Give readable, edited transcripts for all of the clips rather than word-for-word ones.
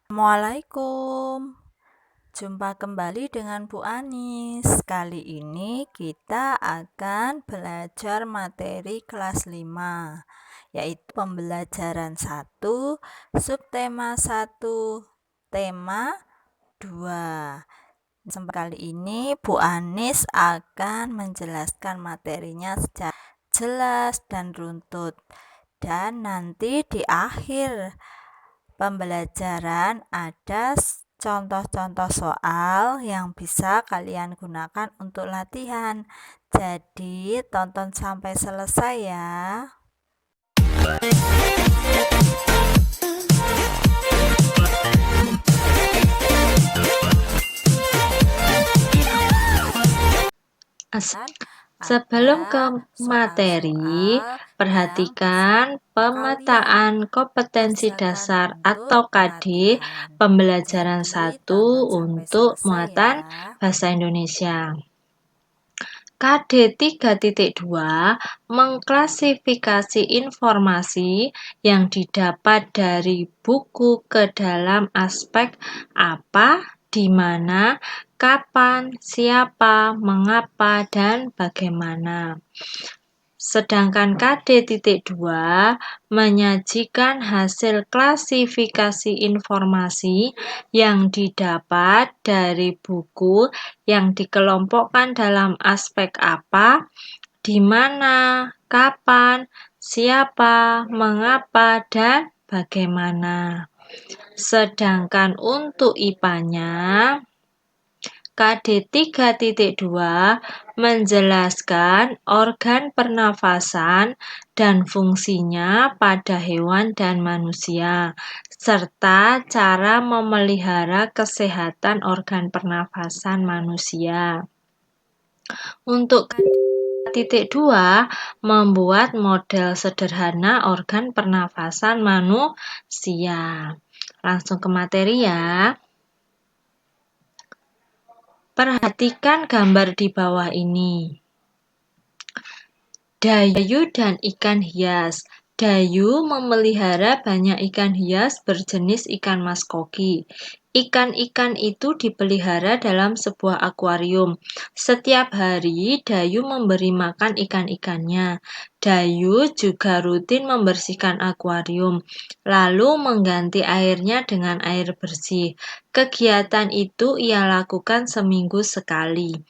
Assalamualaikum, jumpa kembali dengan Bu Anis. Kali ini kita akan belajar materi kelas 5, yaitu pembelajaran 1, subtema 1, tema 2. Kali ini Bu Anis akan menjelaskan materinya secara jelas dan runtut. Dan nanti di akhir pembelajaran ada contoh-contoh soal yang bisa kalian gunakan untuk latihan. Jadi tonton sampai selesai ya. Sebelum ke materi, perhatikan pemetaan kompetensi dasar atau KD pembelajaran 1 untuk muatan bahasa Indonesia. KD 3.2 mengklasifikasi informasi yang didapat dari buku ke dalam aspek apa, di mana, kapan, siapa, mengapa, dan bagaimana. Sedangkan KD.2 menyajikan hasil klasifikasi informasi yang didapat dari buku yang dikelompokkan dalam aspek apa, di mana, kapan, siapa, mengapa, dan bagaimana. Sedangkan untuk IPA-nya, KD 3.2 menjelaskan organ pernafasan dan fungsinya pada hewan dan manusia, serta cara memelihara kesehatan organ pernafasan manusia. Untuk KD 2 membuat model sederhana organ pernafasan manusia. Langsung ke materi ya. Perhatikan gambar di bawah ini. Dayu dan ikan hias. Dayu memelihara banyak ikan hias berjenis ikan mas koki. Ikan-ikan itu dipelihara dalam sebuah akuarium. Setiap hari, Dayu memberi makan ikan-ikannya. Dayu juga rutin membersihkan akuarium, lalu mengganti airnya dengan air bersih. Kegiatan itu ia lakukan seminggu sekali.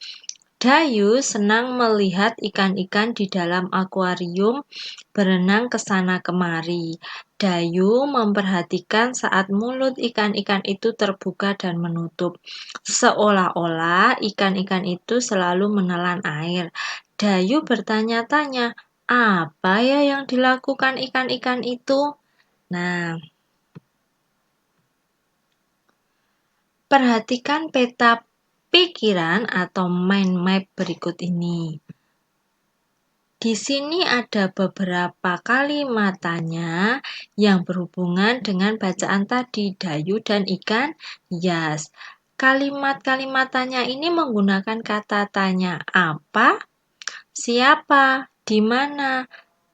Dayu senang melihat ikan-ikan di dalam akuarium berenang ke sana kemari. Dayu memperhatikan saat mulut ikan-ikan itu terbuka dan menutup, seolah-olah ikan-ikan itu selalu menelan air. Dayu bertanya-tanya, apa ya yang dilakukan ikan-ikan itu? Nah, perhatikan peta pikiran atau mind map berikut ini. Di sini ada beberapa kalimatnya yang berhubungan dengan bacaan tadi, Dayu dan ikan hias. Kalimat-kalimatnya ini menggunakan kata tanya apa, siapa, di mana,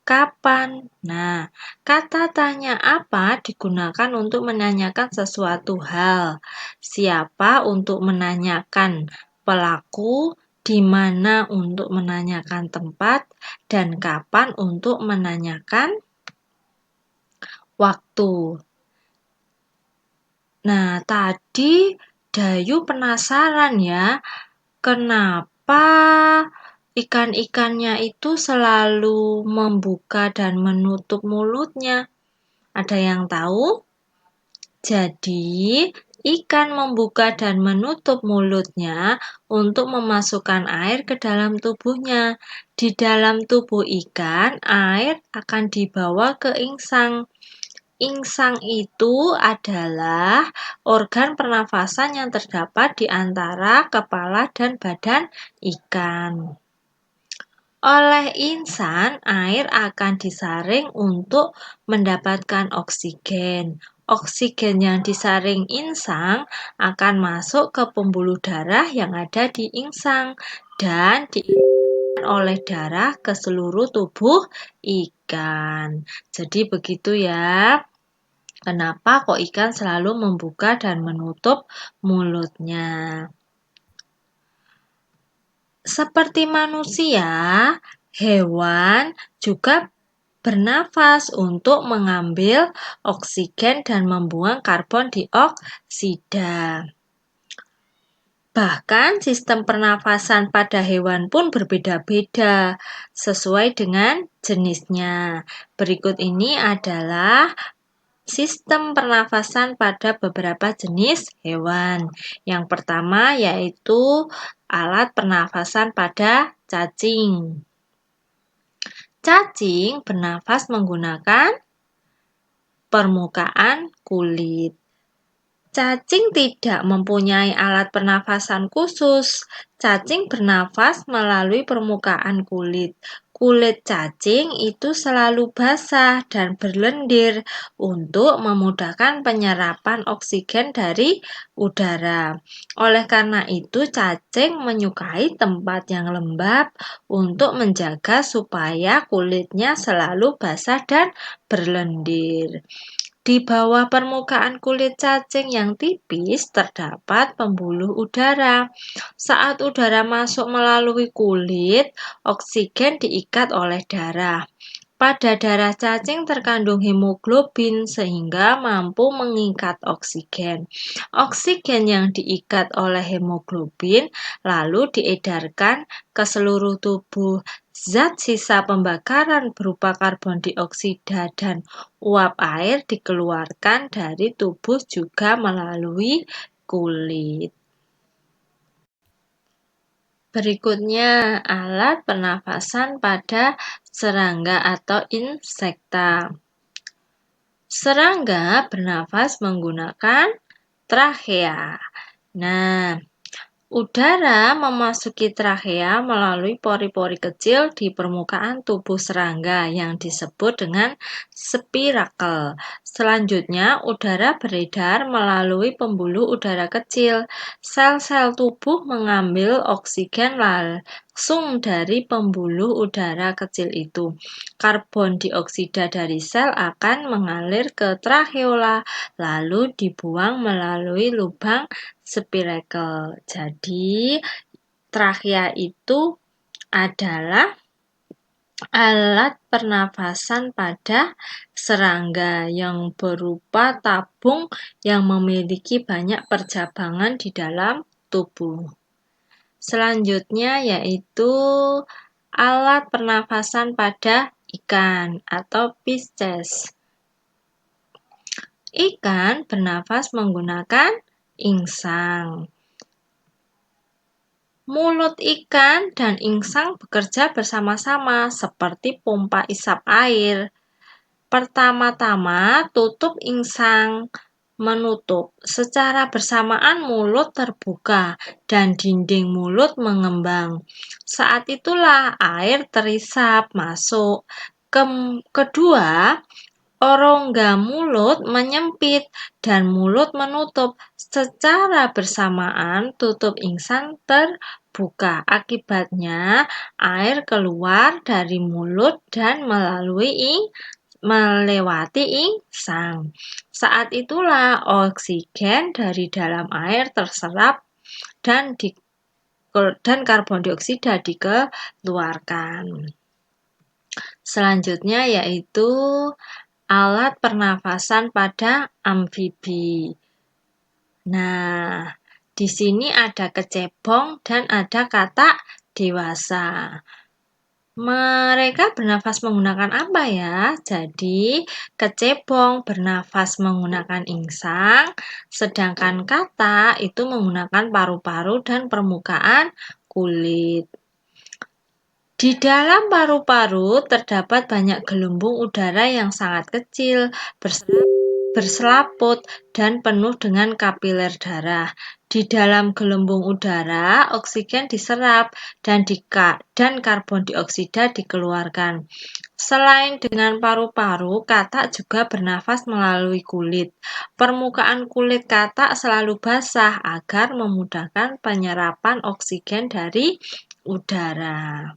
kapan. Nah, kata tanya apa digunakan untuk menanyakan sesuatu hal. Siapa untuk menanyakan pelaku, di mana untuk menanyakan tempat, dan kapan untuk menanyakan waktu. Nah, tadi Dayu penasaran ya, kenapa ikan-ikannya itu selalu membuka dan menutup mulutnya? Ada yang tahu? Jadi, ikan membuka dan menutup mulutnya untuk memasukkan air ke dalam tubuhnya. Di dalam tubuh ikan, air akan dibawa ke insang. Insang itu adalah organ pernafasan yang terdapat di antara kepala dan badan ikan. Oleh insang, air akan disaring untuk mendapatkan oksigen. Oksigen yang disaring insang akan masuk ke pembuluh darah yang ada di insang dan dialirkan oleh darah ke seluruh tubuh ikan. Jadi begitu ya. Kenapa kok ikan selalu membuka dan menutup mulutnya? Seperti manusia, hewan juga bernafas untuk mengambil oksigen dan membuang karbon dioksida. Bahkan sistem pernafasan pada hewan pun berbeda-beda sesuai dengan jenisnya. Berikut ini adalah sistem pernafasan pada beberapa jenis hewan. Yang pertama yaitu alat pernafasan pada cacing. Cacing bernafas menggunakan permukaan kulit. Cacing tidak mempunyai alat pernafasan khusus. Cacing bernafas melalui permukaan kulit. Kulit cacing itu selalu basah dan berlendir untuk memudahkan penyerapan oksigen dari udara. Oleh karena itu, cacing menyukai tempat yang lembab untuk menjaga supaya kulitnya selalu basah dan berlendir. Di bawah permukaan kulit cacing yang tipis terdapat pembuluh udara. Saat udara masuk melalui kulit, oksigen diikat oleh darah. Pada darah cacing terkandung hemoglobin sehingga mampu mengikat oksigen. Oksigen yang diikat oleh hemoglobin lalu diedarkan ke seluruh tubuh. Zat sisa pembakaran berupa karbon dioksida dan uap air dikeluarkan dari tubuh juga melalui kulit. Berikutnya, alat pernafasan pada serangga atau insekta. Serangga bernafas menggunakan trachea. Nah, udara memasuki trachea melalui pori-pori kecil di permukaan tubuh serangga yang disebut dengan spirakel. Selanjutnya, udara beredar melalui pembuluh udara kecil. Sel-sel tubuh mengambil oksigen langsung dari pembuluh udara kecil itu. Karbon dioksida dari sel akan mengalir ke tracheola, lalu dibuang melalui lubang spirakel. Jadi, trachea itu adalah alat pernafasan pada serangga yang berupa tabung yang memiliki banyak percabangan di dalam tubuh. Selanjutnya yaitu alat pernafasan pada ikan atau Pisces. Ikan bernafas menggunakan insang. Mulut ikan dan insang bekerja bersama-sama seperti pompa isap air. Pertama-tama, tutup insang menutup. Secara bersamaan mulut terbuka dan dinding mulut mengembang. Saat itulah air terisap masuk. Kedua, orongga mulut menyempit dan mulut menutup. Secara bersamaan tutup insang terbuka. Akibatnya air keluar dari mulut dan melewati insang. Saat itulah oksigen dari dalam air terserap dan karbon dioksida dikeluarkan. Selanjutnya yaitu alat pernafasan pada amfibi. Nah, di sini ada kecebong dan ada katak dewasa. Mereka bernafas menggunakan apa ya? Jadi, kecebong bernafas menggunakan insang, sedangkan katak itu menggunakan paru-paru dan permukaan kulit. Di dalam paru-paru terdapat banyak gelembung udara yang sangat kecil, berselaput, dan penuh dengan kapiler darah. Di dalam gelembung udara, oksigen diserap dan karbon dioksida dikeluarkan. Selain dengan paru-paru, katak juga bernafas melalui kulit. Permukaan kulit katak selalu basah agar memudahkan penyerapan oksigen dari udara.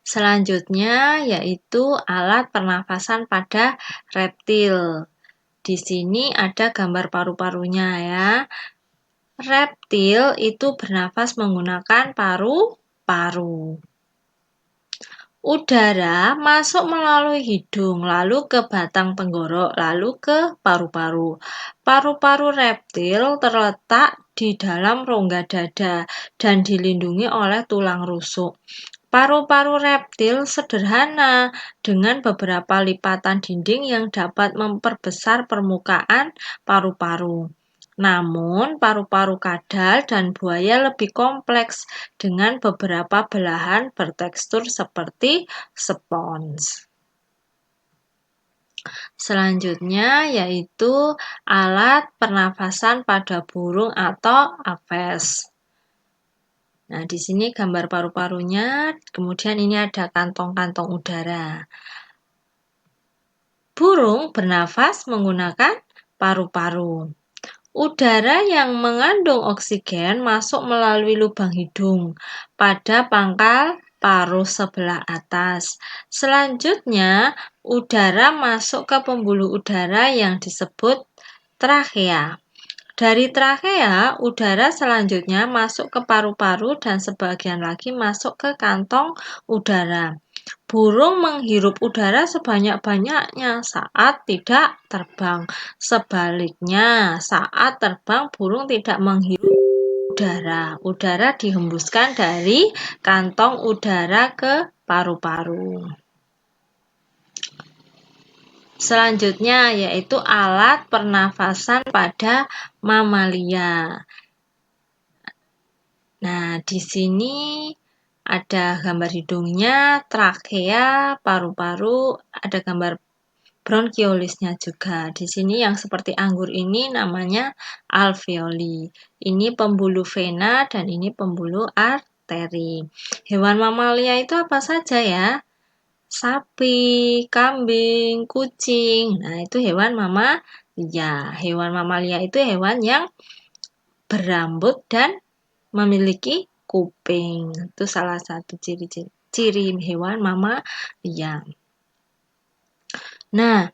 Selanjutnya yaitu alat pernafasan pada reptil. di sini ada gambar paru-parunya ya. Reptil itu bernafas menggunakan paru-paru. Udara masuk melalui hidung, lalu ke batang tenggorok, lalu ke paru-paru. Paru-paru reptil terletak di dalam rongga dada dan dilindungi oleh tulang rusuk. Paru-paru reptil sederhana dengan beberapa lipatan dinding yang dapat memperbesar permukaan paru-paru. Namun, paru-paru kadal dan buaya lebih kompleks dengan beberapa belahan bertekstur seperti spons. Selanjutnya yaitu alat pernafasan pada burung atau apes. Nah, di sini gambar paru-parunya, kemudian ini ada kantong-kantong udara. Burung bernafas menggunakan paru-paru. Udara yang mengandung oksigen masuk melalui lubang hidung pada pangkal paruh sebelah atas. Selanjutnya, udara masuk ke pembuluh udara yang disebut trakea. Dari trakea, udara selanjutnya masuk ke paru-paru dan sebagian lagi masuk ke kantong udara. Burung menghirup udara sebanyak-banyaknya saat tidak terbang. Sebaliknya, saat terbang burung tidak menghirup udara. Udara dihembuskan dari kantong udara ke paru-paru. Selanjutnya yaitu alat pernafasan pada mamalia. Nah, di sini ada gambar hidungnya, trakea, paru-paru, ada gambar bronchiolisnya juga. Di sini yang seperti anggur ini namanya alveoli. Ini pembuluh vena dan ini pembuluh arteri. Hewan mamalia itu apa saja ya? Sapi, kambing, kucing. Nah, itu hewan mamalia. Hewan mamalia itu hewan yang berambut dan memiliki kuping. Itu salah satu ciri hewan mamalia. Nah,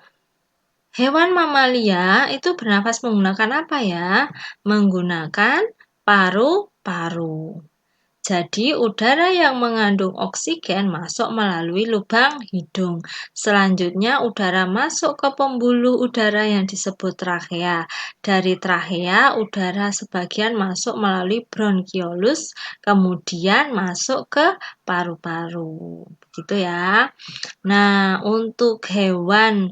hewan mamalia itu bernafas menggunakan apa ya? Menggunakan paru-paru. Jadi, udara yang mengandung oksigen masuk melalui lubang hidung. Selanjutnya, udara masuk ke pembuluh udara yang disebut trakea. Dari trakea, udara sebagian masuk melalui bronkiolus, kemudian masuk ke paru-paru. Begitu ya. Nah, untuk hewan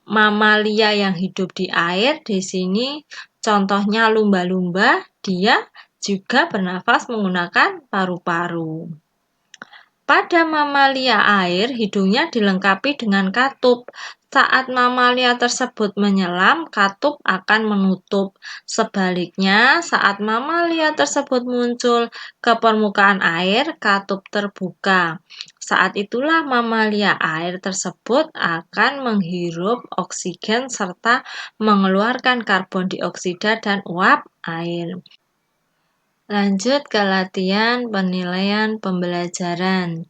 mamalia yang hidup di air, di sini contohnya lumba-lumba, dia juga bernafas menggunakan paru-paru. Pada mamalia air, hidungnya dilengkapi dengan katup. Saat mamalia tersebut menyelam, katup akan menutup. Sebaliknya, saat mamalia tersebut muncul ke permukaan air, katup terbuka. Saat itulah mamalia air tersebut akan menghirup oksigen serta mengeluarkan karbon dioksida dan uap air. Lanjut ke latihan penilaian pembelajaran.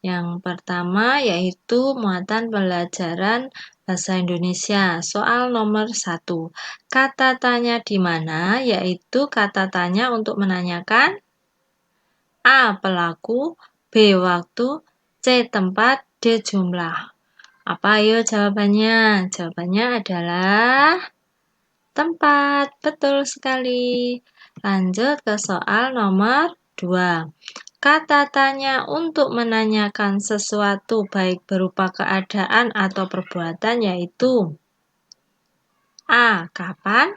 Yang pertama yaitu muatan pelajaran Bahasa Indonesia. Soal nomor 1. Kata tanya di mana? Yaitu kata tanya untuk menanyakan A. Pelaku, B. Waktu, C. Tempat, D. Jumlah. Apa ayo jawabannya? Jawabannya adalah tempat. Betul sekali. Lanjut ke soal nomor 2. Kata tanya untuk menanyakan sesuatu baik berupa keadaan atau perbuatan yaitu A. Kapan,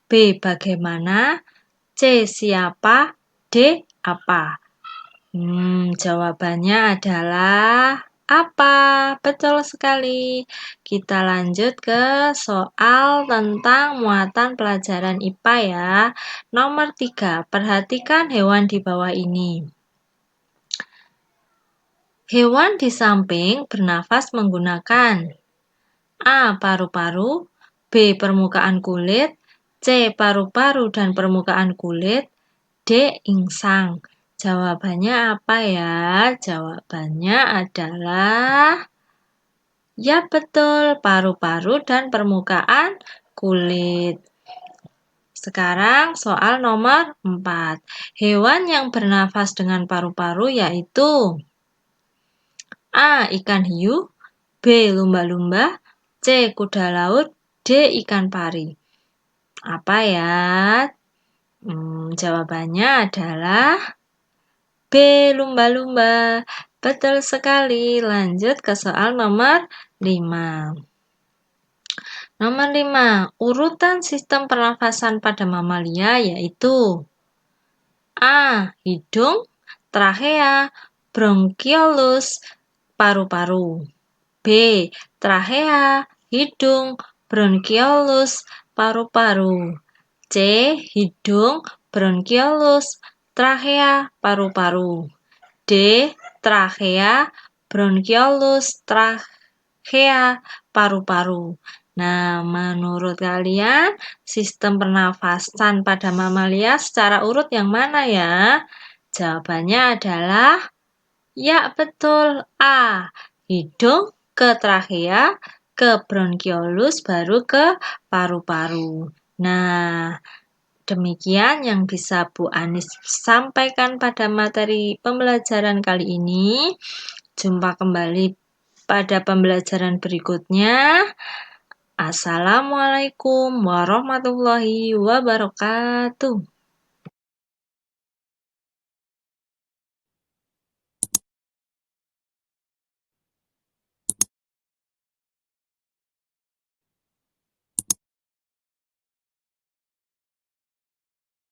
B. Bagaimana, C. Siapa, D. Apa. Jawabannya adalah apa? Betul sekali. Kita lanjut ke soal tentang muatan pelajaran IPA ya. Nomor 3, perhatikan hewan di bawah ini. Hewan di samping bernafas menggunakan A. Paru-paru, B. Permukaan kulit, C. Paru-paru dan permukaan kulit, D. Insang. Jawabannya apa ya? Jawabannya adalah ya betul, paru-paru dan permukaan kulit. Sekarang soal nomor 4. Hewan yang bernafas dengan paru-paru yaitu A. Ikan hiu, B. Lumba-lumba, C. Kuda laut, D. Ikan pari. Apa ya? Jawabannya adalah B. Lumba-lumba. Betul sekali. Lanjut ke soal nomor 5. Nomor 5. Urutan sistem pernafasan pada mamalia yaitu A. Hidung, trachea, bronkiolus, paru-paru. B. Trachea, hidung, bronkiolus, paru-paru. C. Hidung, bronkiolus, trachea, paru-paru. D. Trachea, bronkiolus, trachea, paru-paru. Nah, menurut kalian sistem pernafasan pada mamalia secara urut yang mana ya? Jawabannya adalah ya betul A. Hidung ke trachea, ke bronkiolus, baru ke paru-paru. Nah, demikian yang bisa Bu Anis sampaikan pada materi pembelajaran kali ini. Jumpa kembali pada pembelajaran berikutnya. Assalamualaikum warahmatullahi wabarakatuh.